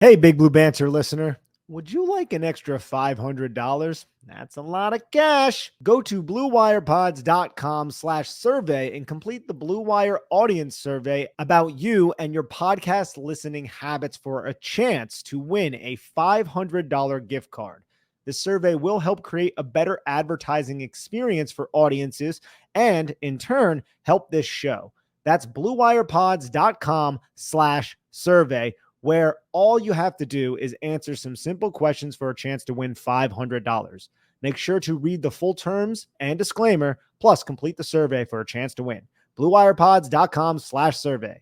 Hey, Big Blue Banter listener. Would you like an extra $500? That's a lot of cash. Go to bluewirepods.com/survey and complete the Blue Wire audience survey about you and your podcast listening habits for a chance to win a $500 gift card. This survey will help create a better advertising experience for audiences and, in turn, help this show. That's bluewirepods.com/survey, where all you have to do is answer some simple questions for a chance to win $500. Make sure to read the full terms and disclaimer, plus complete the survey for a chance to win. bluewirepods.com/survey.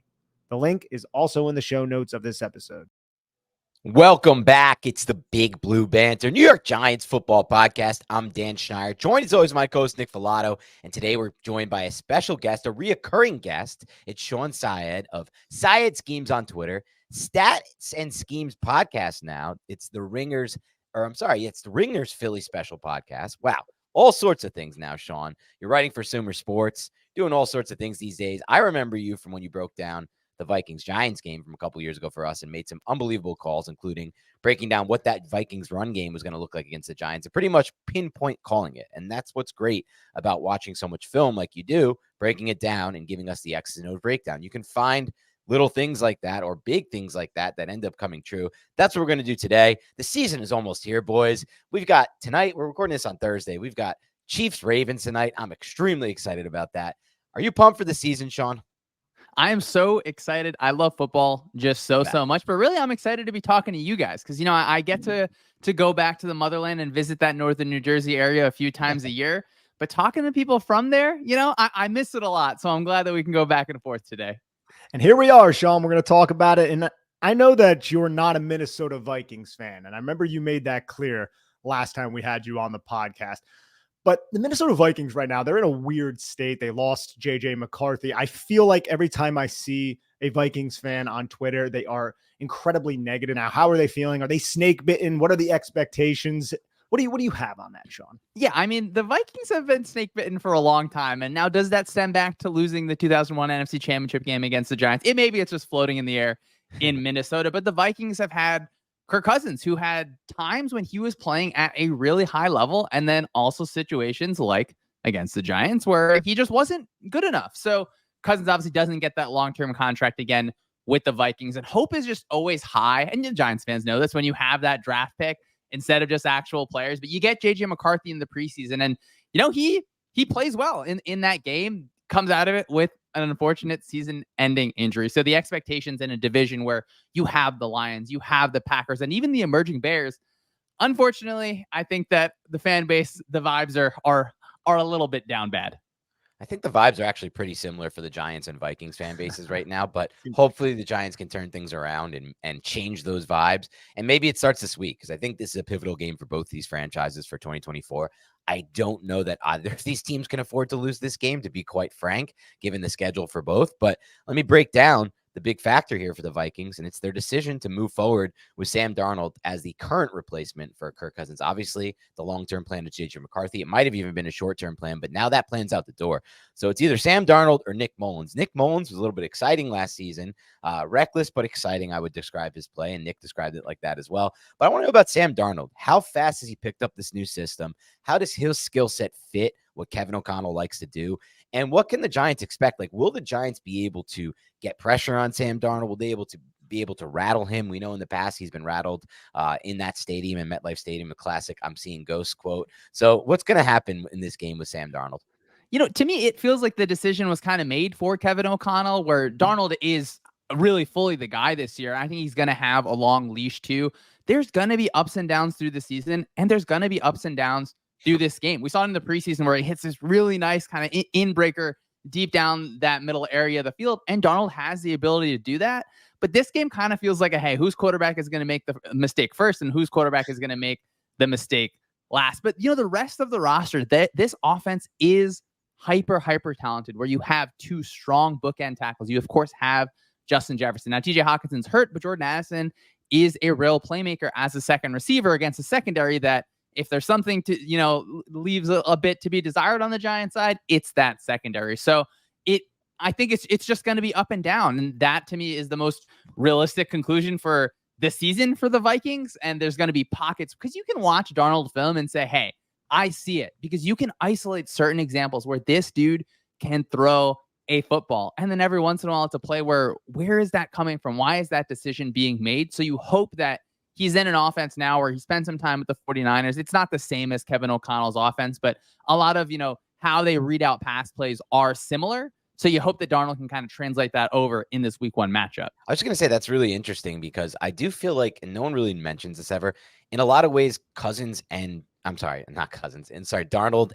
The link is also in the show notes of this episode. Welcome back. It's the Big Blue Banter, New York Giants football podcast. I'm Dan Schneider, joined as always by my co-host Nick Filato, and today we're joined by a special guest, a reoccurring guest. It's Shawn Syed of Syed Schemes on Twitter, Stats and Schemes podcast now. It's the Ringers Philly special podcast. Wow, all sorts of things now, Shawn. You're writing for Sumer Sports, doing all sorts of things these days. I remember you from when you broke down the Vikings-Giants game from a couple years ago for us and made some unbelievable calls, including breaking down what that Vikings run game was going to look like against the Giants and pretty much pinpoint calling it. And that's what's great about watching so much film like you do, breaking it down and giving us the Xs&Os breakdown. You can find little things like that or big things like that end up coming true. That's what we're going to do today. The season is almost here, boys. We've got tonight, we're recording this on Thursday. We've got Chiefs-Ravens tonight. I'm extremely excited about that. Are you pumped for the season, Shawn? I am so excited. I love football just so much, but really I'm excited to be talking to you guys because, I get to go back to the motherland and visit that northern New Jersey area a few times a year. But talking to people from there, I miss it a lot. So I'm glad that we can go back and forth today. And here we are, Shawn. We're going to talk about it. And I know that you're not a Minnesota Vikings fan. And I remember you made that clear last time we had you on the podcast. But the Minnesota Vikings right now, they're in a weird state. They lost J.J. McCarthy. I feel like every time I see a Vikings fan on Twitter, they are incredibly negative. Now, how are they feeling? Are they snake bitten? What are the expectations? What do you have on that, Shawn? Yeah, I mean, the Vikings have been snake bitten for a long time. And now does that stem back to losing the 2001 NFC Championship game against the Giants? Maybe it's just floating in the air in Minnesota, but the Vikings have had Kirk Cousins, who had times when he was playing at a really high level, and then also situations like against the Giants where he just wasn't good enough. So Cousins obviously doesn't get that long-term contract again with the Vikings, and hope is just always high. And the Giants fans know this when you have that draft pick instead of just actual players. But you get J.J. McCarthy in the preseason, and he plays well in that game, comes out of it with an unfortunate season-ending injury. So the expectations in a division where you have the Lions, you have the Packers, and even the emerging Bears, unfortunately, I think that the fan base, the vibes are a little bit down bad. I think the vibes are actually pretty similar for the Giants and Vikings fan bases right now, but hopefully the Giants can turn things around and change those vibes. And maybe it starts this week because I think this is a pivotal game for both these franchises for 2024. I don't know that either of these teams can afford to lose this game, to be quite frank, given the schedule for both. But let me break down the big factor here for the Vikings, and it's their decision to move forward with Sam Darnold as the current replacement for Kirk Cousins. Obviously, the long-term plan is J.J. McCarthy. It might have even been a short-term plan, but now that plan's out the door. So it's either Sam Darnold or Nick Mullins. Nick Mullins was a little bit exciting last season. Reckless, but exciting, I would describe his play, and Nick described it like that as well. But I want to know about Sam Darnold. How fast has he picked up this new system? How does his skill set fit what Kevin O'Connell likes to do? And what can the Giants expect? Like, will the Giants be able to get pressure on Sam Darnold? Will they be able to rattle him? We know in the past he's been rattled in that stadium, in MetLife Stadium, a classic "I'm seeing ghosts" quote. So what's going to happen in this game with Sam Darnold? To me, it feels like the decision was kind of made for Kevin O'Connell, where Darnold is really fully the guy this year. I think he's going to have a long leash too. There's going to be ups and downs through the season, and there's going to be ups and downs through this game. We saw it in the preseason where he hits this really nice kind of in-breaker deep down that middle area of the field, and Darnold has the ability to do that. But this game kind of feels like hey, whose quarterback is going to make the mistake first and whose quarterback is going to make the mistake last? But, the rest of the roster, this offense is hyper talented, where you have two strong bookend tackles. You, of course, have Justin Jefferson. Now, TJ Hawkinson's hurt, but Jordan Addison is a real playmaker as a second receiver against a secondary that, if there's something to, leaves a bit to be desired on the Giants side, it's that secondary. So I think it's just going to be up and down. And that to me is the most realistic conclusion for the season for the Vikings, and there's going to be pockets because you can watch Darnold film and say, hey, I see it, because you can isolate certain examples where this dude can throw a football. And then every once in a while, it's a play where is that coming from? Why is that decision being made? So you hope that he's in an offense now where he spent some time with the 49ers. It's not the same as Kevin O'Connell's offense, but a lot of, how they read out pass plays are similar. So you hope that Darnold can kind of translate that over in this week 1 matchup. I was just going to say that's really interesting because I do feel like, and no one really mentions this ever, in a lot of ways, Darnold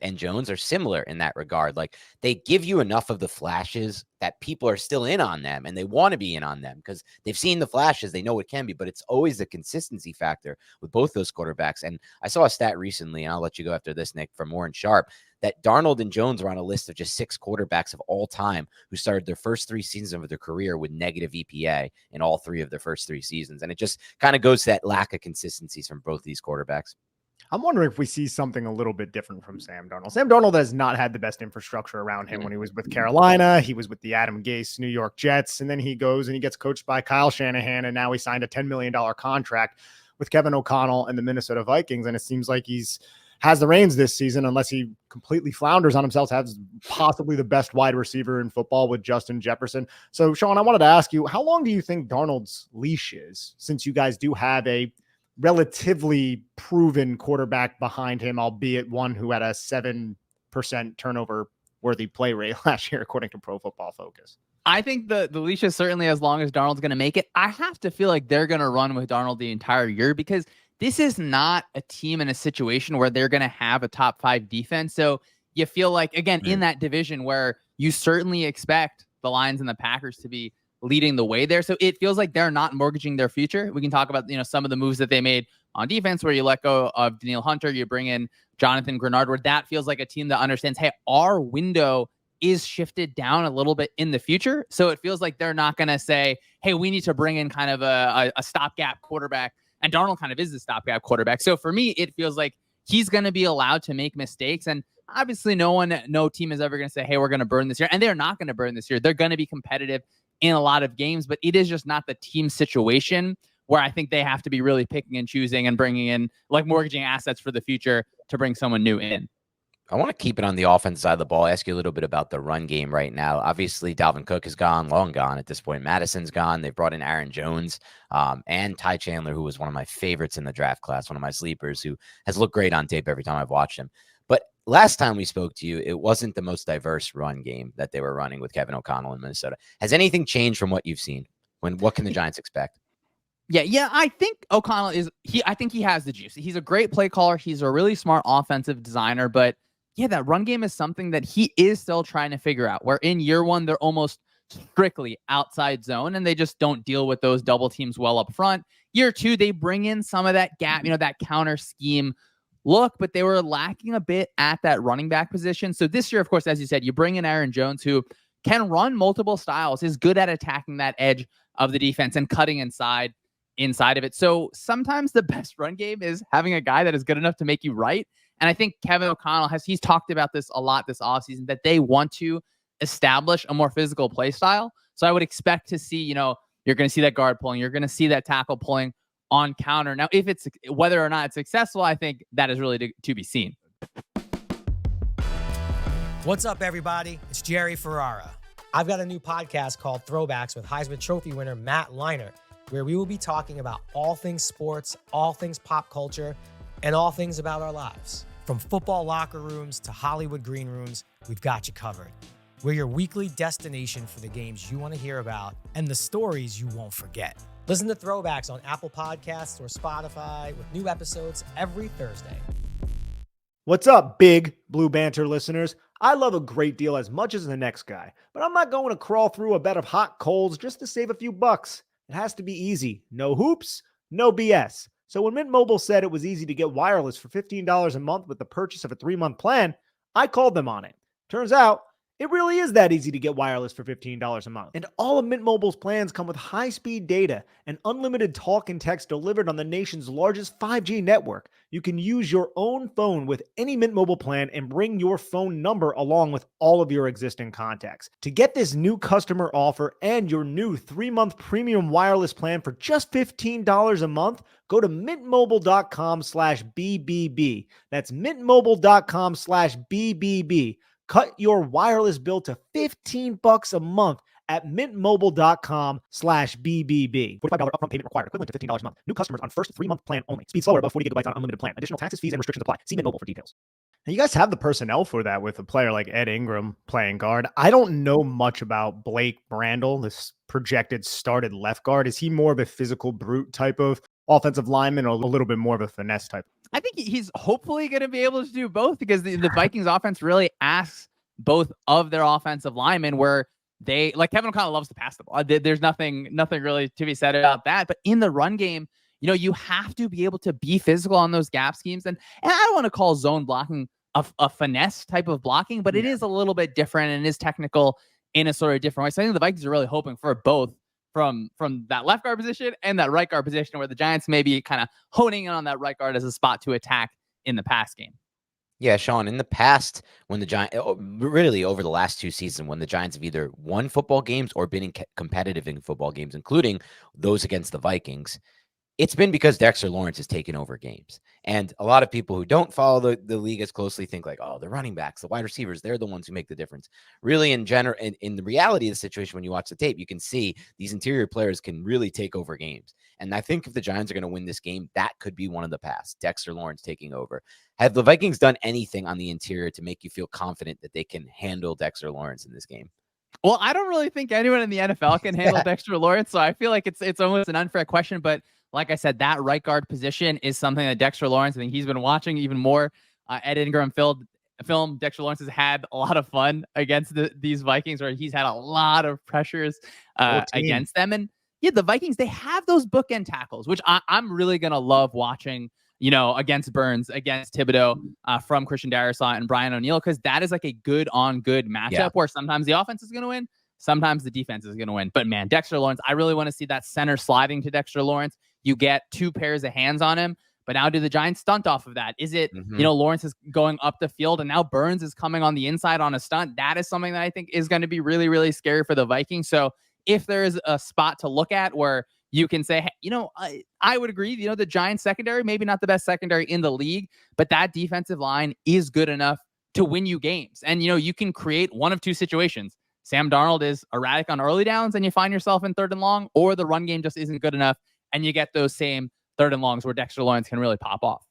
and Jones are similar in that regard. Like, they give you enough of the flashes that people are still in on them and they want to be in on them because they've seen the flashes. They know it can be, but it's always the consistency factor with both those quarterbacks. And I saw a stat recently, and I'll let you go after this, Nick, from Warren Sharp, that Darnold and Jones are on a list of just 6 quarterbacks of all time who started their first 3 seasons of their career with negative EPA in all 3 of their first 3 seasons. And it just kind of goes to that lack of consistencies from both these quarterbacks. I'm wondering if we see something a little bit different from Sam Darnold. Sam Darnold has not had the best infrastructure around him when he was with Carolina. He was with the Adam Gase New York Jets, and then he goes and he gets coached by Kyle Shanahan, and now he signed a $10 million contract with Kevin O'Connell and the Minnesota Vikings, and it seems like has the reins this season, unless he completely flounders on himself, has possibly the best wide receiver in football with Justin Jefferson. So, Shawn, I wanted to ask you, how long do you think Darnold's leash is, since you guys do have a relatively proven quarterback behind him, albeit one who had a 7% turnover worthy play rate last year, according to Pro Football Focus? I think the leash is certainly as long as Darnold's going to make it. I have to feel like they're going to run with Darnold the entire year, because this is not a team in a situation where they're going to have a top 5 defense. So you feel like, again, in that division where you certainly expect the Lions and the Packers to be leading the way there. So it feels like they're not mortgaging their future. We can talk about, some of the moves that they made on defense, where you let go of Daniil Hunter, you bring in Jonathan Grenard, where that feels like a team that understands, hey, our window is shifted down a little bit in the future. So it feels like they're not going to say, hey, we need to bring in kind of a stopgap quarterback. And Darnold kind of is the stopgap quarterback. So for me, it feels like he's going to be allowed to make mistakes. And obviously no team is ever going to say, hey, we're going to burn this year. And they're not going to burn this year. They're going to be competitive in a lot of games, but it is just not the team situation where I think they have to be really picking and choosing and bringing in, like, mortgaging assets for the future to bring someone new in. I want to keep it on the offense side of the ball. Ask you a little bit about the run game right now. Obviously, Dalvin Cook is gone, long gone at this point. Madison's gone. They brought in Aaron Jones and Ty Chandler, who was one of my favorites in the draft class, one of my sleepers, who has looked great on tape every time I've watched him. But last time we spoke to you, it wasn't the most diverse run game that they were running with Kevin O'Connell in Minnesota. Has anything changed from what you've seen? What can the Giants expect? Yeah. I think O'Connell I think he has the juice. He's a great play caller. He's a really smart offensive designer, but yeah, that run game is something that he is still trying to figure out, where in year 1, they're almost strictly outside zone and they just don't deal with those double teams well up front. Year 2, they bring in some of that gap, that counter scheme look, but they were lacking a bit at that running back position. So this year, of course, as you said, you bring in Aaron Jones, who can run multiple styles, is good at attacking that edge of the defense and cutting inside of it. So sometimes the best run game is having a guy that is good enough to make you right. And I think Kevin O'Connell he's talked about this a lot this offseason, that they want to establish a more physical play style. So I would expect to see, you're going to see that guard pulling, you're going to see that tackle pulling on counter. Now, whether or not it's successful, I think that is really to be seen. What's up, everybody? It's Jerry Ferrara. I've got a new podcast called Throwbacks with Heisman Trophy winner Matt Leinart, where we will be talking about all things sports, all things pop culture, and all things about our lives. From football locker rooms to Hollywood green rooms, we've got you covered. We're your weekly destination for the games you want to hear about and the stories you won't forget. Listen to Throwbacks on Apple Podcasts or Spotify with new episodes every Thursday. What's up, big Blue Banter listeners? I love a great deal as much as the next guy, but I'm not going to crawl through a bed of hot coals just to save a few bucks. It has to be easy. No hoops, no BS. So when Mint Mobile said it was easy to get wireless for $15 a month with the purchase of a 3-month plan, I called them on it. Turns out, It really is that easy to get wireless for $15 a month. And all of Mint Mobile's plans come with high-speed data and unlimited talk and text delivered on the nation's largest 5G network. You can use your own phone with any Mint Mobile plan and bring your phone number along with all of your existing contacts. To get this new customer offer and your new 3-month premium wireless plan for just $15 a month, go to mintmobile.com/BBB. That's mintmobile.com/BBB. Cut your wireless bill to $15 a month at mintmobile.com/BBB. $45 upfront payment required, equivalent to $15 a month. New customers on first 3-month plan only. Speed slower above 40 gigabytes on unlimited plan. Additional taxes, fees, and restrictions apply. See Mint Mobile for details. Now, you guys have the personnel for that with a player like Ed Ingram playing guard. I don't know much about Blake Brandel, this projected started left guard. Is he more of a physical brute type of offensive lineman or a little bit more of a finesse type? I think he's hopefully going to be able to do both because the Vikings offense really asks both of their offensive linemen where they, like Kevin O'Connell loves to pass the ball. There's nothing really to be said about that. But in the run game, you have to be able to be physical on those gap schemes. And I don't want to call zone blocking a finesse type of blocking, but it is a little bit different and is technical in a sort of different way. So I think the Vikings are really hoping for both from that left guard position and that right guard position, where the Giants may be kind of honing in on that right guard as a spot to attack in the pass game. Yeah, Shawn, in the past, when the Giants, really over the last 2 seasons, when the Giants have either won football games or been competitive in football games, including those against the Vikings, it's been because Dexter Lawrence has taken over games. And a lot of people who don't follow the league as closely think like, oh, the running backs, the wide receivers, they're the ones who make the difference. Really, in general, in the reality of the situation, when you watch the tape, you can see these interior players can really take over games. And I think if the Giants are going to win this game, that could be one of the paths, Dexter Lawrence taking over. Have the Vikings done anything on the interior to make you feel confident that they can handle Dexter Lawrence in this game? Well, I don't really think anyone in the NFL can handle Dexter Lawrence, so I feel like it's almost an unfair question. But like I said, that right guard position is something that Dexter Lawrence, I think he's been watching even more. Ed Ingram film. Dexter Lawrence has had a lot of fun against these Vikings, where he's had a lot of pressures against them. And yeah, the Vikings, they have those bookend tackles, which I'm really going to love watching, against Burns, against Thibodeau, from Christian Darrisaw and Brian O'Neill, because that is like a good on good matchup where sometimes the offense is going to win, sometimes the defense is going to win. But man, Dexter Lawrence, I really want to see that center sliding to Dexter Lawrence. You get 2 pairs of hands on him. But now do the Giants stunt off of that? Is it, Lawrence is going up the field and now Burns is coming on the inside on a stunt? That is something that I think is going to be really, really scary for the Vikings. So if there is a spot to look at where you can say, hey, I would agree, the Giants secondary, maybe not the best secondary in the league, but that defensive line is good enough to win you games. And, you can create one of 2 situations. Sam Darnold is erratic on early downs and you find yourself in 3rd and long, or the run game just isn't good enough and you get those same 3rd and longs where Dexter Lawrence can really pop off.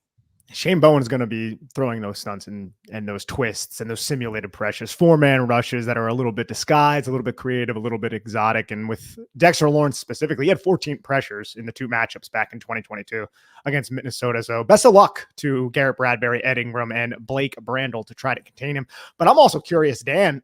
Shane Bowen is going to be throwing those stunts and those twists and those simulated pressures, 4-man rushes that are a little bit disguised, a little bit creative, a little bit exotic. And with Dexter Lawrence specifically, he had 14 pressures in the 2 matchups back in 2022 against Minnesota. So best of luck to Garrett Bradbury, Ed Ingram, and Blake Brandel to try to contain him. But I'm also curious, Dan,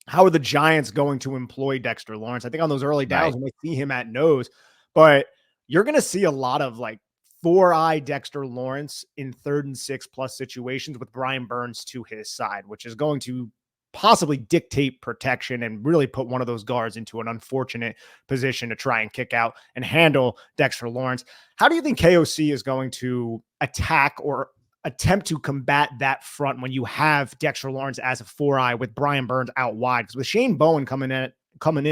how are the Giants going to employ Dexter Lawrence? I think on those early downs, we might see him at nose, but you're going to see a lot of like 4-eye Dexter Lawrence in 3rd and 6 plus situations with Brian Burns to his side, which is going to possibly dictate protection and really put one of those guards into an unfortunate position to try and kick out and handle Dexter Lawrence. How do you think KOC is going to attack or attempt to combat that front when you have Dexter Lawrence as a 4-eye with Brian Burns out wide? Because with Shane Bowen coming in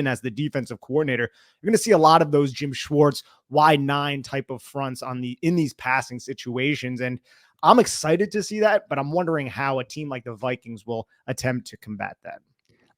as the defensive coordinator, you're going to see a lot of those Jim Schwartz wide 9 type of fronts in these passing situations. And I'm excited to see that, but I'm wondering how a team like the Vikings will attempt to combat that.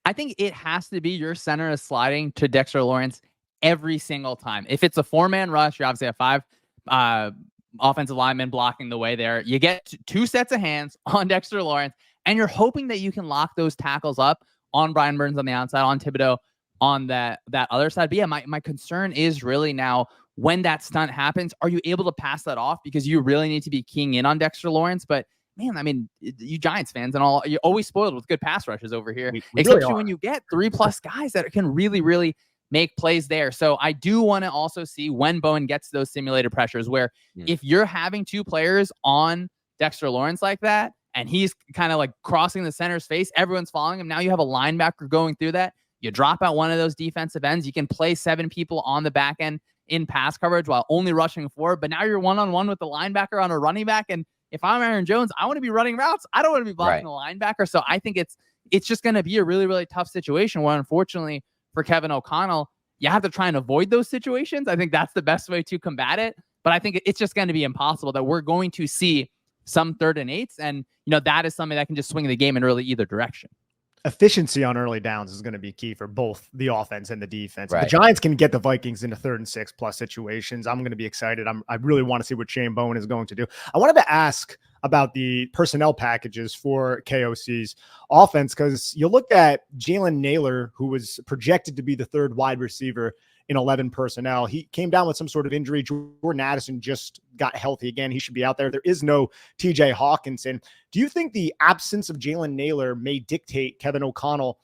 I think it has to be your center is sliding to Dexter Lawrence every single time. If it's a 4-man rush, you obviously have 5 offensive linemen blocking the way there. You get 2 sets of hands on Dexter Lawrence, and you're hoping that you can lock those tackles up on Brian Burns on the outside, on Thibodeau on that other side. But yeah, my concern is really now when that stunt happens, are you able to pass that off? Because you really need to be keying in on Dexter Lawrence. But man, I mean, you Giants fans and all, you're always spoiled with good pass rushes over here, especially really when you get 3+ guys that can really, really make plays there. So I do want to also see when Bowen gets those simulated pressures where if you're having 2 players on Dexter Lawrence like that, and he's kind of like crossing the center's face. Everyone's following him. Now you have a linebacker going through that. You drop out one of those defensive ends. You can play 7 people on the back end in pass coverage while only rushing 4. But now you're one-on-one with the linebacker on a running back. And if I'm Aaron Jones, I want to be running routes. I don't want to be blocking the linebacker. So I think it's just going to be a really, really tough situation where, unfortunately, for Kevin O'Connell, you have to try and avoid those situations. I think that's the best way to combat it. But I think it's just going to be impossible that we're going to see some 3rd and 8s. And, that is something that can just swing the game in really either direction. Efficiency on early downs is going to be key for both the offense and the defense. Right. If the Giants can get the Vikings into 3rd and 6 plus situations, I'm going to be excited. I really want to see what Shane Bowen is going to do. I wanted to ask about the personnel packages for KOC's offense, because you look at Jalen Naylor, who was projected to be the 3rd wide receiver in 11 personnel. He came down with some sort of injury. Jordan Addison just got healthy again. He should be out there. There is no TJ Hawkinson. Do you think the absence of Jalen Naylor may dictate Kevin O'Connell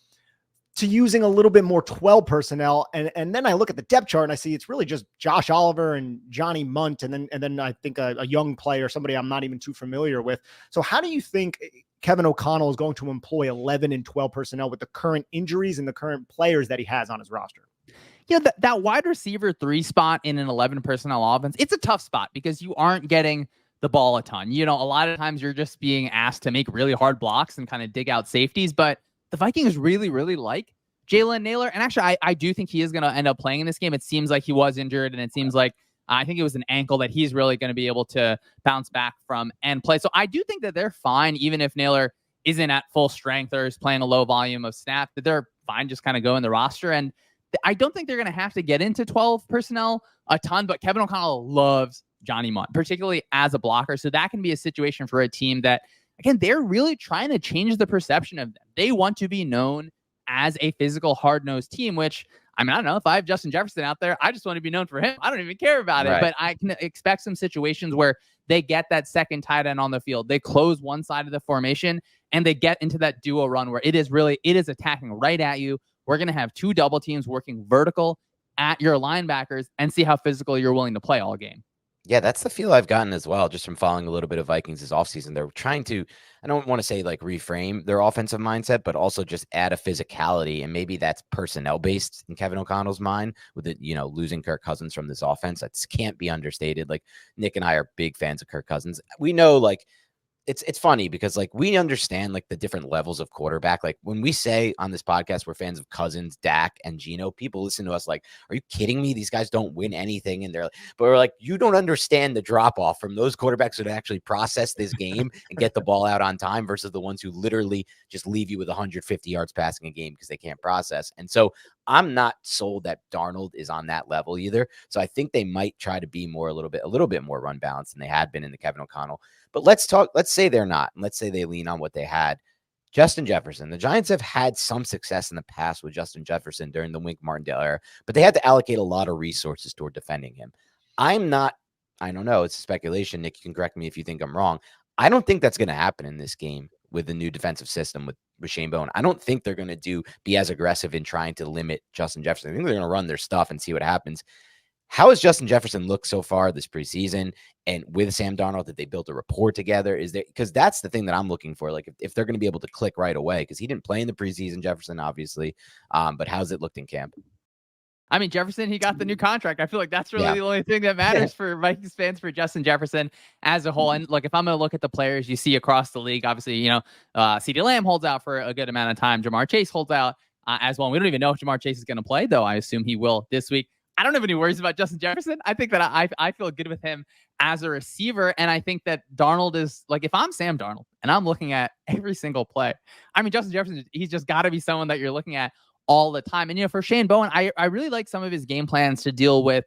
to using a little bit more 12 personnel? And then I look at the depth chart and I see it's really just Josh Oliver and Johnny Munt. And then I think a young player, somebody I'm not even too familiar with. So how do you think Kevin O'Connell is going to employ 11 and 12 personnel with the current injuries and the current players that he has on his roster? That wide receiver 3 spot in an 11 personnel offense, it's a tough spot because you aren't getting the ball a ton. A lot of times you're just being asked to make really hard blocks and kind of dig out safeties, but the Vikings really, really like Jalen Naylor. And actually, I do think he is going to end up playing in this game. It seems like he was injured, and it seems like I think it was an ankle that he's really going to be able to bounce back from and play. So I do think that they're fine, even if Naylor isn't at full strength or is playing a low volume of snap, that they're fine just kind of going the roster. And I don't think they're going to have to get into 12 personnel a ton, but Kevin O'Connell loves Johnny Munt, particularly as a blocker. So that can be a situation for a team that, again, they're really trying to change the perception of them. They want to be known as a physical, hard-nosed team, which, I don't know, if I have Justin Jefferson out there, I just want to be known for him. I don't even care about it, but I can expect some situations where they get that second tight end on the field. They close one side of the formation and they get into that duo run where it is attacking right at you. We're going to have 2 double teams working vertical at your linebackers and see how physical you're willing to play all game. Yeah, that's the feel I've gotten as well, just from following a little bit of Vikings this offseason. They're trying to, I don't want to say like reframe their offensive mindset, but also just add a physicality. And maybe that's personnel based in Kevin O'Connell's mind with it, losing Kirk Cousins from this offense. That can't be understated. Like Nick and I are big fans of Kirk Cousins. We know like, it's funny because like we understand like the different levels of quarterback. Like when we say on this podcast we're fans of Cousins, Dak, and Geno, people listen to us like, are you kidding me? These guys don't win anything. And but we're like, you don't understand the drop off from those quarterbacks who actually process this game and get the ball out on time versus the ones who literally just leave you with 150 yards passing a game because they can't process. And so I'm not sold that Darnold is on that level either. So I think they might try to be a little bit more run balanced than they had been in the Kevin O'Connell. But let's say they're not, and let's say they lean on what they had. Justin Jefferson. The Giants have had some success in the past with Justin Jefferson during the Wink Martindale era, but they had to allocate a lot of resources toward defending him. I don't know. It's a speculation. Nick, you can correct me if you think I'm wrong. I don't think that's going to happen in this game with the new defensive system with Shane Bowen. I don't think they're going to be as aggressive in trying to limit Justin Jefferson. I think they're going to run their stuff and see what happens. How has Justin Jefferson looked so far this preseason? And with Sam Darnold, that they built a rapport together? Because that's the thing that I'm looking for. Like if they're going to be able to click right away, because he didn't play in the preseason, Jefferson, obviously. But how's it looked in camp? Jefferson, he got the new contract. I feel like that's really the only thing that matters for Vikings fans, for Justin Jefferson as a whole. And look, if I'm going to look at the players you see across the league, obviously, CeeDee Lamb holds out for a good amount of time. Jamar Chase holds out as well. We don't even know if Jamar Chase is going to play, though. I assume he will this week. I don't have any worries about Justin Jefferson. I think that I feel good with him as a receiver. And I think that Darnold is like, if I'm Sam Darnold and I'm looking at every single play, Justin Jefferson, he's just got to be someone that you're looking at all the time. And, for Shane Bowen, I really like some of his game plans to deal with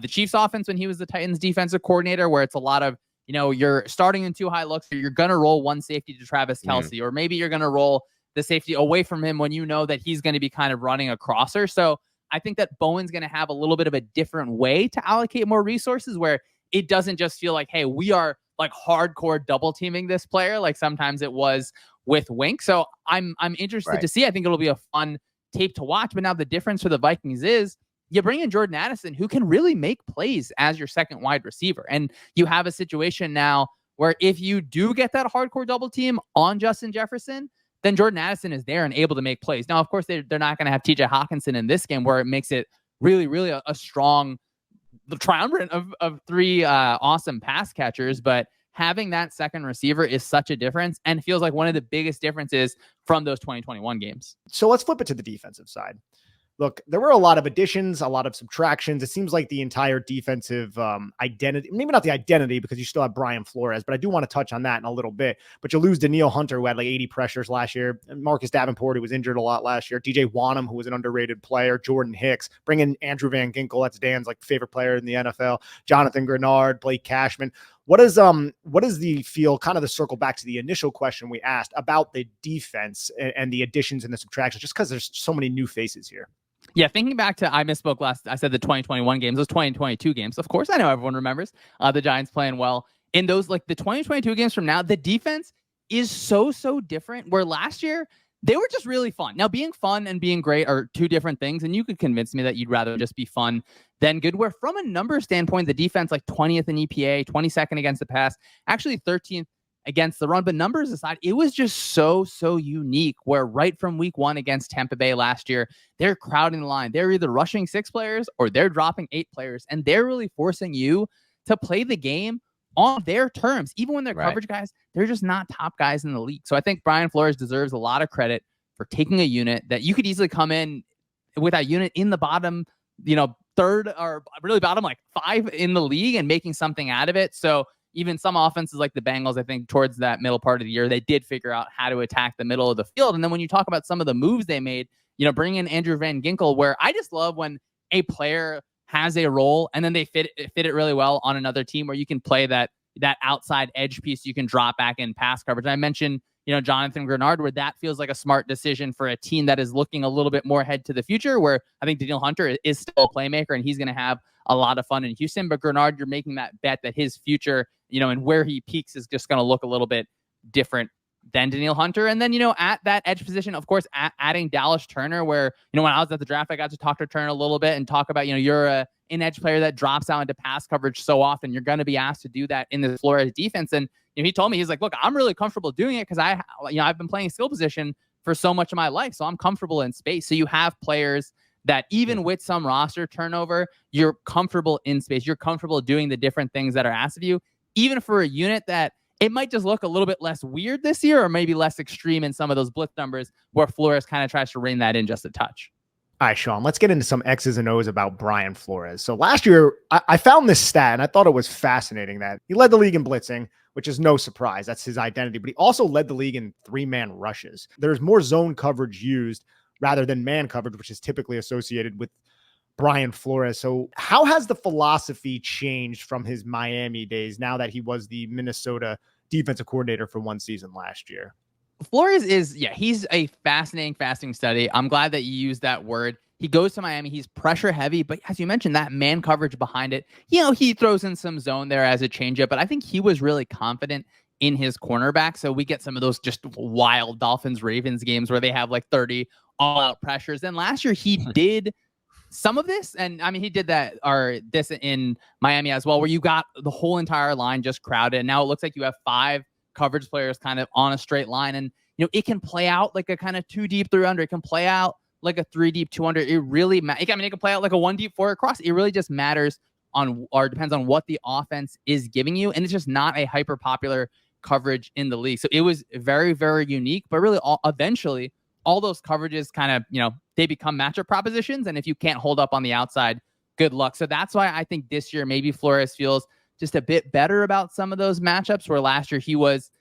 the Chiefs offense when he was the Titans defensive coordinator, where it's a lot of, you're starting in 2 high looks, or you're going to roll one safety to Travis Kelce, or maybe you're going to roll the safety away from him when you know that he's going to be kind of running a crosser. So I think that Bowen's going to have a little bit of a different way to allocate more resources, where it doesn't just feel like, hey, we are like hardcore double teaming this player, like sometimes it was with Wink. So I'm interested to see. I think it'll be a fun tape to watch. But now the difference for the Vikings is you bring in Jordan Addison, who can really make plays as your second wide receiver. And you have a situation now where if you do get that hardcore double team on Justin Jefferson, then Jordan Addison is there and able to make plays. Now, of course, they're not going to have TJ Hawkinson in this game, where it makes it really, really a strong triumvirate of three awesome pass catchers. But having that second receiver is such a difference, and feels like one of the biggest differences from those 2021 games. So let's flip it to the defensive side. Look, there were a lot of additions, a lot of subtractions. It seems like the entire defensive identity, maybe not the identity because you still have Brian Flores, but I do want to touch on that in a little bit. But you lose Danielle Hunter, who had like 80 pressures last year, and Marcus Davenport, who was injured a lot last year, DJ Wanham, who was an underrated player, Jordan Hicks, bring in Andrew Van Ginkel, that's Dan's like favorite player in the NFL, Jonathan Grenard, Blake Cashman. What is the feel, kind of the circle back to the initial question we asked about the defense and the additions and the subtractions, just because there's so many new faces here? Yeah, thinking back to, I misspoke I said the 2021 games, those 2022 games. Of course, I know everyone remembers the Giants playing well. In those, like the 2022 games from now, the defense is so different, where last year they were just really fun. Now, being fun and being great are two different things, and you could convince me that you'd rather just be fun than good. Where from a number standpoint, the defense like 20th in EPA, 22nd against the pass, actually 13th against the run. But numbers aside, it was just so unique, where right from week 1 against Tampa Bay last year, they're crowding the line. They're either rushing 6 players or they're dropping 8 players, and they're really forcing you to play the game on their terms. Even when they're coverage guys, they're just not top guys in the league. So I think Brian Flores deserves a lot of credit for taking a unit that you could easily come in with, that unit in the bottom, third or really bottom like 5 in the league, and making something out of it. So even some offenses like the Bengals, I think towards that middle part of the year, they did figure out how to attack the middle of the field. And then when you talk about some of the moves they made, bring in Andrew Van Ginkel, where I just love when a player has a role and then they fit it really well on another team, where you can play that outside edge piece, you can drop back in pass coverage. And I mentioned, Jonathan Grenard, where that feels like a smart decision for a team that is looking a little bit more ahead to the future, where I think Danielle Hunter is still a playmaker and he's going to have a lot of fun in Houston. But Grenard, you're making that bet that his future, and where he peaks is just going to look a little bit different than Danielle Hunter. And then, at that edge position, of course, adding Dallas Turner, where, when I was at the draft, I got to talk to Turner a little bit and talk about, you're an edge player that drops out into pass coverage so often. You're going to be asked to do that in the Flores defense. And he told me, he's like, look, I'm really comfortable doing it because I've been playing skill position for so much of my life. So I'm comfortable in space. So you have players that even with some roster turnover, you're comfortable in space. You're comfortable doing the different things that are asked of you, even for a unit that it might just look a little bit less weird this year, or maybe less extreme in some of those blitz numbers, where Flores kind of tries to rein that in just a touch. All right, Shawn, let's get into some X's and O's about Brian Flores. So last year, I found this stat, and I thought it was fascinating that he led the league in blitzing, which is no surprise. That's his identity. But he also led the league in 3-man rushes. There's more zone coverage used rather than man coverage, which is typically associated with Brian Flores. So how has the philosophy changed from his Miami days now that he was the Minnesota defensive coordinator for one season last year? Flores is, he's a fascinating study. I'm glad that you used that word. He goes to Miami. He's pressure heavy, but as you mentioned, that man coverage behind it, he throws in some zone there as a changeup, but I think he was really confident in his cornerback. So we get some of those just wild Dolphins-Ravens games where they have like 30 all-out pressures. And last year he did some of this, and I mean, he did this in Miami as well, where you got the whole entire line just crowded. And now it looks like you have 5 coverage players kind of on a straight line. And, it can play out like a kind of 2 deep, 3 under. It can play out like a 3 deep, 2 under. It really, it can play out like a 1 deep, 4 across. It really just matters depends on what the offense is giving you. And it's just not a hyper popular coverage in the league. So it was very, very unique, but really eventually all those coverages kind of, they become matchup propositions. And if you can't hold up on the outside, good luck. So that's why I think this year, maybe Flores feels just a bit better about some of those matchups, where last year he was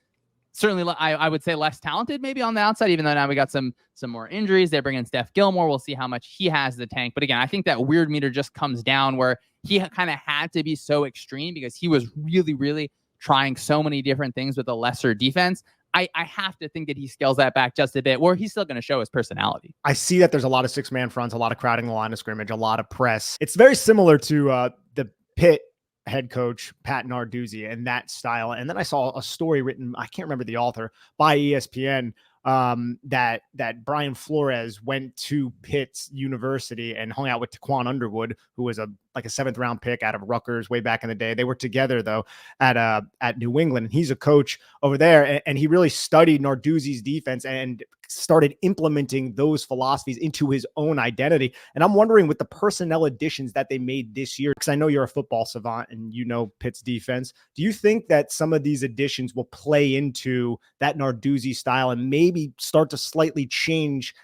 certainly, I would say, less talented maybe on the outside, even though now we got some more injuries. They bring in Steph Gilmore. We'll see how much he has the tank. But again, I think that weird meter just comes down where he kind of had to be so extreme because he was really, really trying so many different things with a lesser defense. I have to think that he scales that back just a bit, where he's still going to show his personality. I see that there's a lot of 6-man fronts, a lot of crowding the line of scrimmage, a lot of press. It's very similar to the Pitt head coach, Pat Narduzzi, and that style. And then I saw a story written, I can't remember the author, by ESPN, that Brian Flores went to Pitt University and hung out with Taquan Underwood, who was a like a 7th-round pick out of Rutgers way back in the day. They were together though at New England, and he's a coach over there. And he really studied Narduzzi's defense and started implementing those philosophies into his own identity. And I'm wondering, with the personnel additions that they made this year, because I know you're a football savant and you know Pitt's defense, do you think that some of these additions will play into that Narduzzi style and maybe start to slightly change,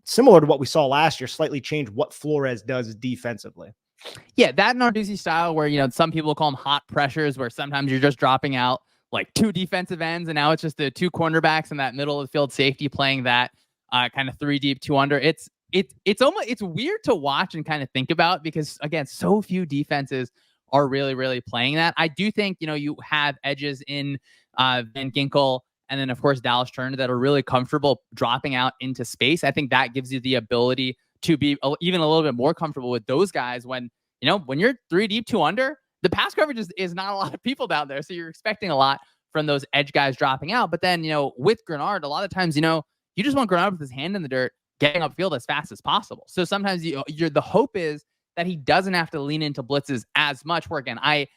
similar to what we saw last year, slightly change what Flores does defensively? Yeah, that Narduzzi style where, some people call them hot pressures, where sometimes you're just dropping out like 2 defensive ends, and now it's just the 2 cornerbacks and that middle of the field safety playing that kind of 3 deep, 2 under. It's weird to watch and kind of think about, because again, so few defenses are really, really playing that. I do think, you have edges in Van Ginkel and then of course Dallas Turner that are really comfortable dropping out into space. I think that gives you the ability to be even a little bit more comfortable with those guys when you're 3 deep, 2 under. The pass coverage is not a lot of people down there. So you're expecting a lot from those edge guys dropping out. But then, with Grenard, a lot of times, you just want Grenard with his hand in the dirt, getting upfield as fast as possible. So sometimes the hope is that he doesn't have to lean into blitzes as much. Where again, I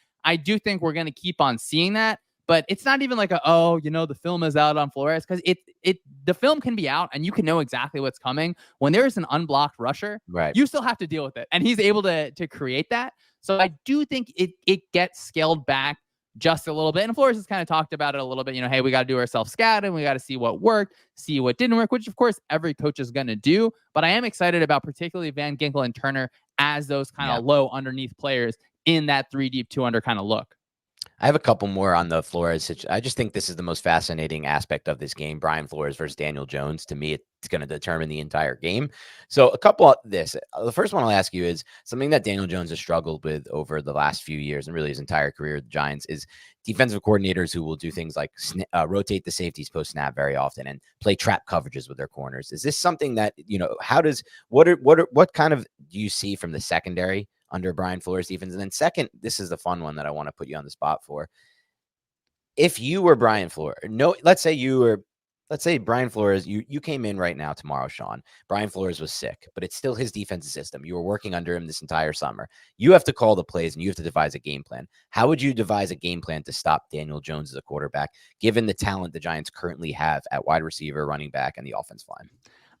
do think we're going to keep on seeing that. But it's not even like the film is out on Flores, because the film can be out and you can know exactly what's coming. When there's an unblocked rusher, right, you still have to deal with it. And he's able to create that. So I do think it gets scaled back just a little bit. And Flores has kind of talked about it a little bit. Hey, we got to do ourselves scouting. We got to see what worked, see what didn't work, which of course every coach is going to do. But I am excited about particularly Van Ginkel and Turner as those kind of low underneath players in that 3 deep, 2 under kind of look. I have a couple more on the Flores situation. I just think this is the most fascinating aspect of this game. Brian Flores versus Daniel Jones. To me, it's going to determine the entire game. So a couple of this. The first one I'll ask you is something that Daniel Jones has struggled with over the last few years and really his entire career with the Giants is defensive coordinators who will do things like rotate the safeties post snap very often and play trap coverages with their corners. Is this something that, what kind of do you see from the secondary under Brian Flores defense? And then second, this is the fun one that I want to put you on the spot for. If you were Brian Flores, let's say Brian Flores, you came in right now tomorrow, Shawn. Brian Flores was sick, but it's still his defensive system. You were working under him this entire summer. You have to call the plays and you have to devise a game plan. How would you devise a game plan to stop Daniel Jones as a quarterback, given the talent the Giants currently have at wide receiver, running back, and the offensive line?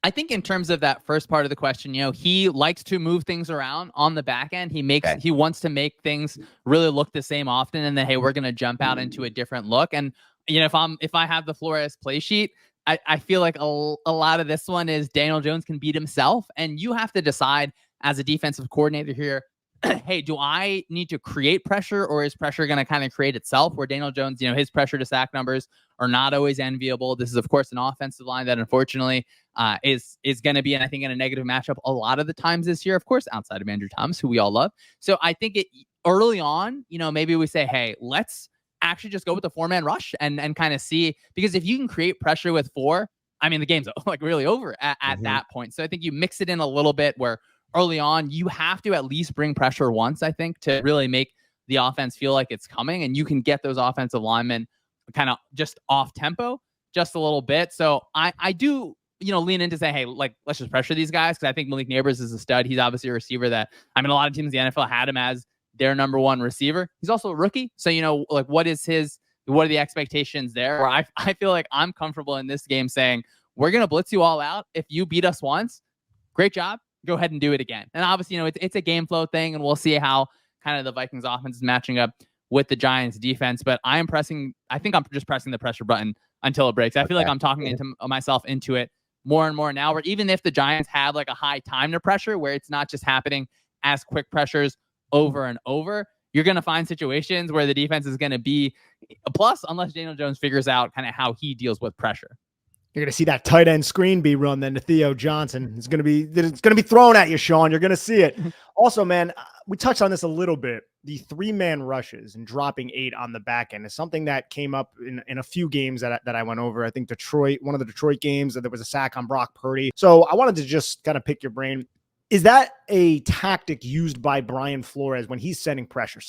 I think in terms of that first part of the question, he likes to move things around on the back end. He wants to make things really look the same often. And then, hey, we're going to jump out into a different look. And, if I have the Flores play sheet, I feel like a lot of this one is Daniel Jones can beat himself. And you have to decide as a defensive coordinator here, hey, do I need to create pressure, or is pressure going to kind of create itself? Where Daniel Jones, his pressure to sack numbers are not always enviable. This is, of course, an offensive line that unfortunately is going to be, and I think, in a negative matchup a lot of the times this year, of course, outside of Andrew Thomas, who we all love. So I think early on, maybe we say, hey, let's actually just go with the 4-man rush and kind of see, because if you can create pressure with 4, I mean, the game's like really over at that point. So I think you mix it in a little bit where early on, you have to at least bring pressure once, I think, to really make the offense feel like it's coming, and you can get those offensive linemen kind of just off tempo just a little bit. So I do, lean into say, hey, like, let's just pressure these guys, because I think Malik Neighbors is a stud. He's obviously a receiver that, a lot of teams in the NFL had him as their number 1 receiver. He's also a rookie. So, what are the expectations there? Where I feel like I'm comfortable in this game saying, we're going to blitz you all out. If you beat us once, great job. Go ahead and do it again. And obviously, it's a game flow thing, and we'll see how kind of the Vikings offense is matching up with the Giants defense. But I think I'm just pressing the pressure button until it breaks. I feel like I'm talking myself into it more and more now, where even if the Giants have like a high time to pressure, where it's not just happening as quick pressures over and over, you're going to find situations where the defense is going to be a plus, unless Daniel Jones figures out kind of how he deals with pressure. You're going to see that tight end screen be run then to Theo Johnson. It's going to be thrown at you, Shawn. You're going to see it. Also, man, we touched on this a little bit. The 3-man rushes and dropping 8 on the back end is something that came up in a few games that I went over. I think one of the Detroit games, there was a sack on Brock Purdy. So I wanted to just kind of pick your brain. Is that a tactic used by Brian Flores when he's sending pressure,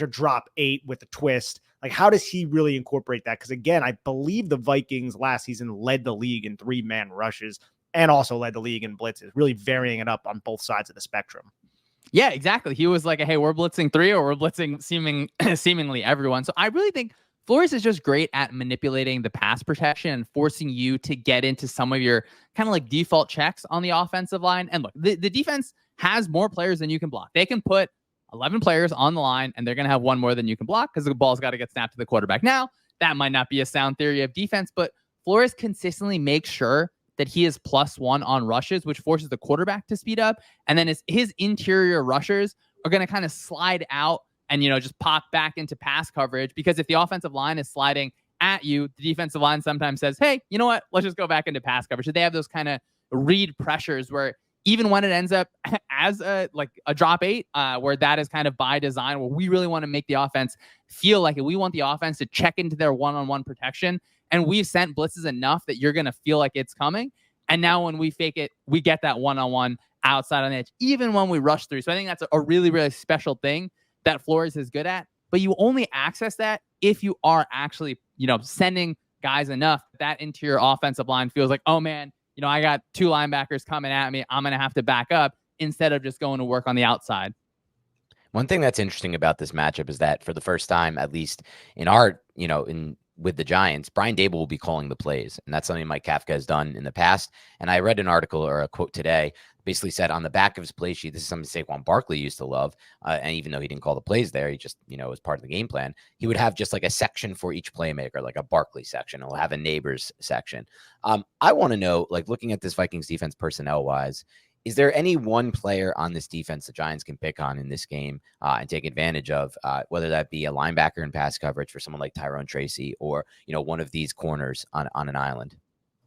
drop 8 with a twist? Like, how does he really incorporate that? Because again, I believe the Vikings last season led the league in 3-man rushes and also led the league in blitzes, really varying it up on both sides of the spectrum. Yeah, exactly. He was like, hey, we're blitzing 3 or we're blitzing seemingly everyone. So I really think Flores is just great at manipulating the pass protection and forcing you to get into some of your kind of like default checks on the offensive line. And look, the defense has more players than you can block. They can put 11 players on the line and they're going to have one more than you can block because the ball's got to get snapped to the quarterback. Now, that might not be a sound theory of defense, but Flores consistently makes sure that he is +1 on rushes, which forces the quarterback to speed up. And then his interior rushers are going to kind of slide out and, just pop back into pass coverage, because if the offensive line is sliding at you, the defensive line sometimes says, hey, you know what? Let's just go back into pass coverage. So they have those kind of read pressures where even when it ends up as a drop 8, where that is kind of by design, where we really want to make the offense feel like it. We want the offense to check into their one-on-one protection. And we've sent blitzes enough that you're going to feel like it's coming. And now when we fake it, we get that one-on-one outside on the edge, even when we rush through. So I think that's a really, really special thing that Flores is good at. But you only access that if you are actually, sending guys enough that interior offensive line feels like, oh, man, I got 2 linebackers coming at me. I'm going to have to back up instead of just going to work on the outside. One thing that's interesting about this matchup is that for the first time, at least in our, with the Giants, Brian Dable will be calling the plays. And that's something Mike Kafka has done in the past. And I read an article or a quote today, basically said on the back of his play sheet, this is something Saquon Barkley used to love. And even though he didn't call the plays there, he just, was part of the game plan. He would have just like a section for each playmaker, like a Barkley section. He'll have a Neighbors section. I want to know, like looking at this Vikings defense personnel wise, is there any one player on this defense the Giants can pick on in this game and take advantage of, whether that be a linebacker in pass coverage for someone like Tyrone Tracy or, one of these corners on an island?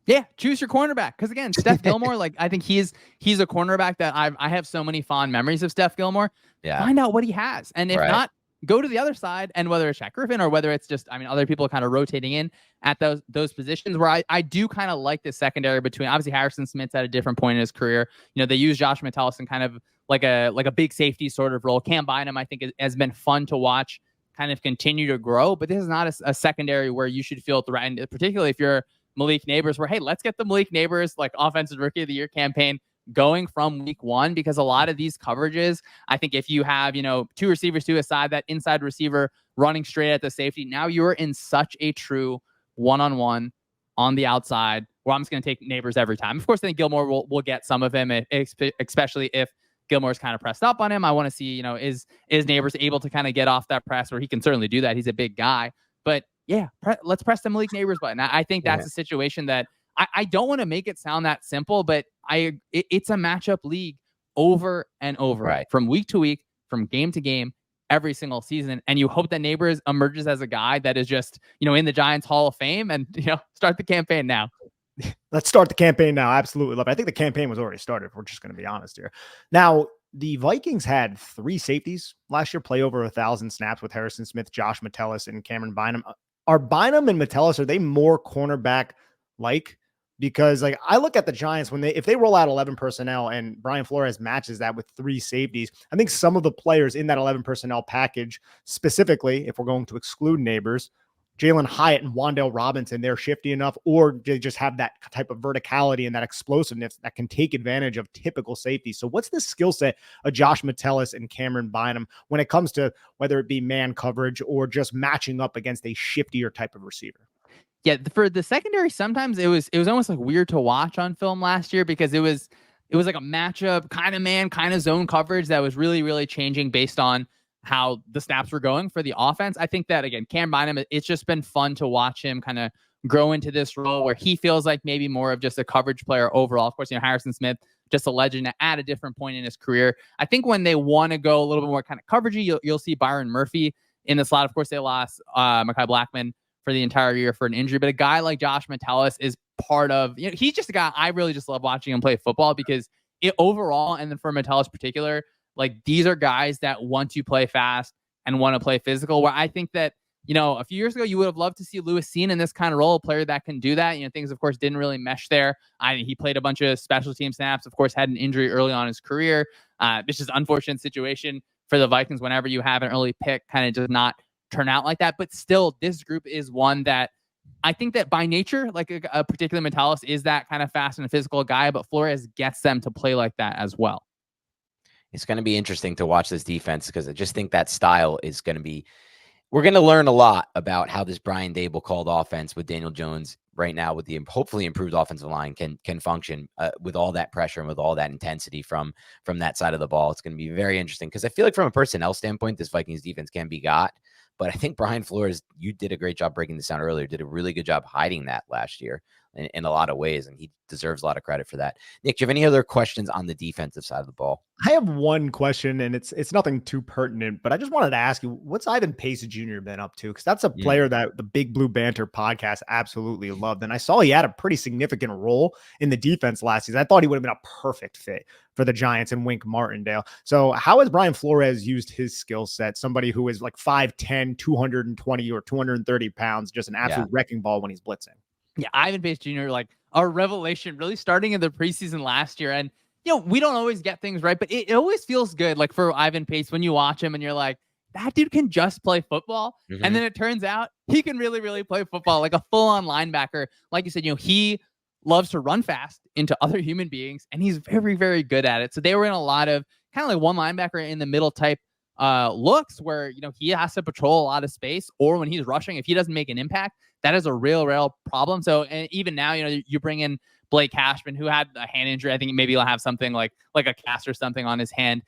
Yeah, choose your cornerback. Because again, Steph Gilmore, I think he's a cornerback that I have so many fond memories of Steph Gilmore. Yeah. Find out what he has. And if not, go to the other side, and whether it's Shaq Griffin or whether it's just, other people kind of rotating in at those positions, where I do kind of like the secondary between, obviously Harrison Smith's at a different point in his career. They use Josh Metellus in kind of like a big safety sort of role. Cam Bynum, I think, has been fun to watch kind of continue to grow, but this is not a secondary where you should feel threatened, particularly if you're Malik Neighbors, where, hey, let's get the Malik Neighbors offensive rookie of the year campaign going from week 1, because a lot of these coverages, I think if you have, 2 receivers to a side, that inside receiver running straight at the safety, now you're in such a true one-on-one on the outside where I'm just going to take Neighbors every time. Of course, I think Gilmore will get some of him, especially if Gilmore's kind of pressed up on him. I want to see, is Neighbors able to kind of get off that press, where he can certainly do that. He's a big guy. But yeah, let's press the Malik Neighbors button. I think that's a situation that I don't want to make it sound that simple, but it's a matchup league over and over, from week to week, from game to game, every single season. And you hope that Neighbors emerges as a guy that is just, in the Giants Hall of Fame, and, start the campaign now. Let's start the campaign now. Absolutely love it. I think the campaign was already started. We're just going to be honest here. Now, the Vikings had 3 safeties last year play over 1,000 snaps with Harrison Smith, Josh Metellus, and Cameron Bynum. Are Bynum and Metellus, are they more cornerback-like? Because I look at the Giants if they roll out 11 personnel and Brian Flores matches that with 3 safeties, I think some of the players in that 11 personnel package, specifically, if we're going to exclude Neighbors, Jalen Hyatt and Wan'Dale Robinson, they're shifty enough, or they just have that type of verticality and that explosiveness that can take advantage of typical safety. So what's the skill set of Josh Metellus and Cameron Bynum when it comes to whether it be man coverage or just matching up against a shiftier type of receiver? Yeah, for the secondary, sometimes it was almost weird to watch on film last year, because it was like a matchup, kind of man, kind of zone coverage that was really, really changing based on how the snaps were going for the offense. I think that, again, Cam Bynum, it's just been fun to watch him kind of grow into this role where he feels like maybe more of just a coverage player overall. Of course, Harrison Smith, just a legend at a different point in his career. I think when they want to go a little bit more kind of coveragey, you'll see Byron Murphy in the slot. Of course, they lost Mekhi Blackman for the entire year for an injury, but a guy like Josh Metellus is part of, he's just a guy I really just love watching him play football, because overall, and then for Metellus in particular, these are guys that want to play fast and want to play physical, where I think that, a few years ago, you would have loved to see Lewis Seen in this kind of role, a player that can do that. Things, of course, didn't really mesh there. He played a bunch of special team snaps, of course, had an injury early on in his career. It's just an unfortunate situation for the Vikings whenever you have an early pick kind of does not turn out like that. But still, this group is one that I think that by nature, a particular Metellus is that kind of fast and physical guy, but Flores gets them to play like that as well. It's going to be interesting to watch this defense because I just think that style is going to be. We're going to learn a lot about how this Brian Dable called offense with Daniel Jones right now, with the hopefully improved offensive line, can function with all that pressure and with all that intensity from that side of the ball. It's going to be very interesting because I feel like from a personnel standpoint, this Vikings defense can be got. But I think Brian Flores, you did a great job breaking this down earlier, did a really good job hiding that last year in a lot of ways, and he deserves a lot of credit for that. Nick, do you have any other questions on the defensive side of the ball? I have one question, and it's nothing too pertinent, but I just wanted to ask you, what's Ivan Pace Jr. been up to? Because that's a player that the Big Blue Banter podcast absolutely loved. And I saw he had a pretty significant role in the defense last season. I thought he would have been a perfect fit for the Giants and Wink Martindale. So how has Brian Flores used his skill set? Somebody who is like 5'10", 220 or 230 pounds, just an absolute wrecking ball when he's blitzing. Yeah, Ivan Pace Jr., like a revelation, really starting in the preseason last year. And, we don't always get things right, but it always feels good. Like for Ivan Pace, when you watch him and you're like, that dude can just play football. Mm-hmm. And then it turns out he can really, really play football, like a full-on linebacker. Like you said, he loves to run fast into other human beings, and he's very, very good at it. So they were in a lot of kind of like one linebacker in the middle type looks where, he has to patrol a lot of space, or when he's rushing, if he doesn't make an impact, that is a real problem. So, and even now, you bring in Blake Cashman, who had a hand injury. I think maybe he'll have something like a cast or something on his hand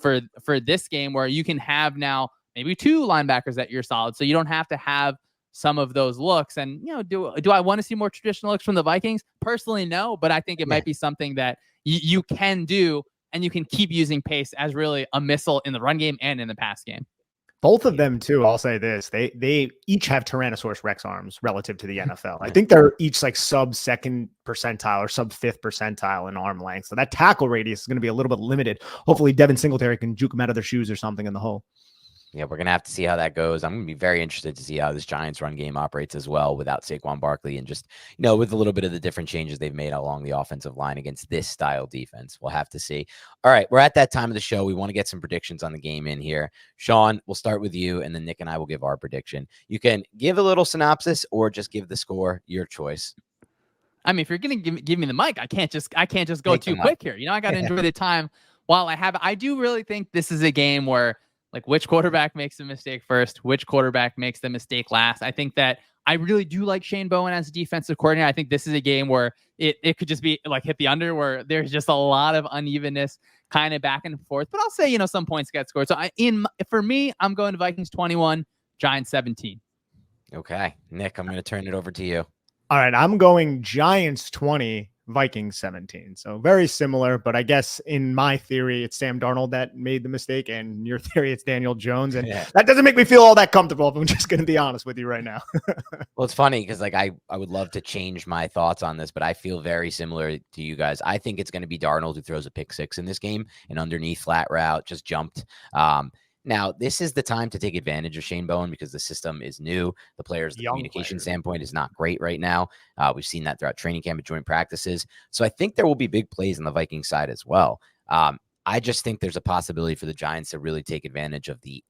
for this game, where you can have now maybe two linebackers that you're solid. So you don't have to have some of those looks. And, do I want to see more traditional looks from the Vikings? Personally, no, but I think it might be something that you can do, and you can keep using Pace as really a missile in the run game and in the pass game. Both of them, too, I'll say this. They each have Tyrannosaurus Rex arms relative to the NFL. I think they're each like sub-second percentile or sub-fifth percentile in arm length. So that tackle radius is going to be a little bit limited. Hopefully, Devin Singletary can juke them out of their shoes or something in the hole. Yeah, we're going to have to see how that goes. I'm going to be very interested to see how this Giants run game operates as well without Saquon Barkley, and just, with a little bit of the different changes they've made along the offensive line against this style defense. We'll have to see. All right, we're at that time of the show. We want to get some predictions on the game in here. Shawn, we'll start with you, and then Nick and I will give our prediction. You can give a little synopsis or just give the score, your choice. I mean, if you're going to give me the mic, I can't just go too quick here. I got to enjoy the time while I have it. I do really think this is a game where, like, which quarterback makes the mistake first, which quarterback makes the mistake last. I think that I really do like Shane Bowen as a defensive coordinator. I think this is a game where it could just be like hit the under, where there's just a lot of unevenness kind of back and forth. But I'll say, some points get scored. So for me, I'm going to Vikings 21, Giants 17. Okay. Nick, I'm going to turn it over to you. All right. I'm going Giants 20, Vikings 17. So very similar, but I guess in my theory, it's Sam Darnold that made the mistake, and in your theory, it's Daniel Jones. And that doesn't make me feel all that comfortable, if I'm just going to be honest with you right now. Well, it's funny because I would love to change my thoughts on this, but I feel very similar to you guys. I think it's going to be Darnold who throws a pick six in this game, an underneath flat route, just jumped. Now, this is the time to take advantage of Shane Bowen because the system is new. The players, the communication standpoint is not great right now. We've seen that throughout training camp and joint practices. So I think there will be big plays on the Vikings side as well. I just think there's a possibility for the Giants to really take advantage of the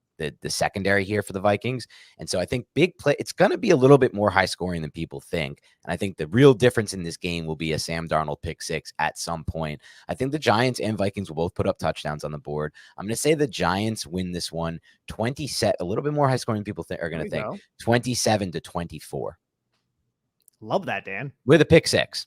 secondary here for the Vikings. And so I think big play, it's going to be a little bit more high scoring than people think. And I think the real difference in this game will be a Sam Darnold pick six at some point. I think the Giants and Vikings will both put up touchdowns on the board. I'm going to say the Giants win this one a little bit more high scoring than people are going to think, 27-24. Love that, Dan. With the pick six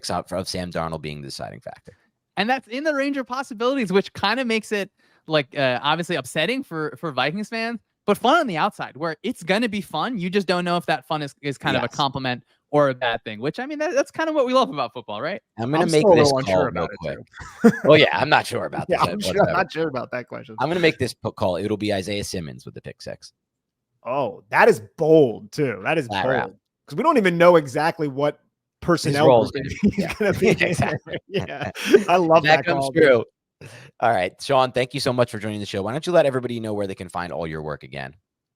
out of Sam Darnold being the deciding factor. And that's in the range of possibilities, which kind of makes it obviously upsetting for Vikings fans, but fun on the outside, where it's going to be fun. You just don't know if that fun is kind of a compliment or a bad thing, which, I mean, that's kind of what we love about football, right? I'm going to make this call real quick. Well, yeah, I'm not sure about this. I'm not sure about that question. I'm going to make this call. It'll be Isaiah Simmons with the pick six. Oh, that is bold, too. That is bold. Because we don't even know exactly what personnel he's going to be. Exactly. Yeah, I love that comes true. All right, Shawn, thank you so much for joining the show. Why don't you let everybody know where they can find all your work again?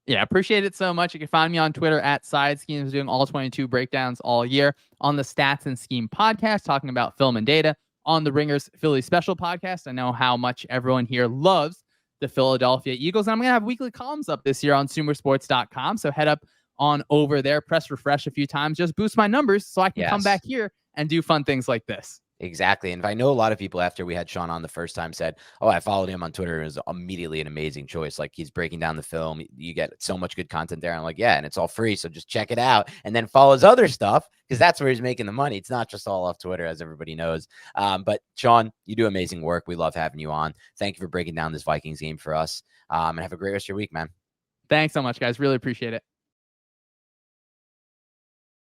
Yeah, appreciate it so much. You can find me on Twitter at Side Schemes, doing all 22 breakdowns all year, on the Stats and Scheme podcast, talking about film and data, on the Ringers Philly Special podcast. I know how much everyone here loves the Philadelphia Eagles, and I'm going to have weekly columns up this year on sumersports.com, so head up on over there, press refresh a few times, just boost my numbers so I can come back here and do fun things like this. Exactly. And I know a lot of people after we had Shawn on the first time said, oh, I followed him on Twitter. It was immediately an amazing choice. Like he's breaking down the film. You get so much good content there. I'm like, yeah, and it's all free. So just check it out and then follow his other stuff because that's where he's making the money. It's not just all off Twitter, as everybody knows. But Shawn, you do amazing work. We love having you on. Thank you for breaking down this Vikings game for us. And have a great rest of your week, man. Thanks so much, guys. Really appreciate it.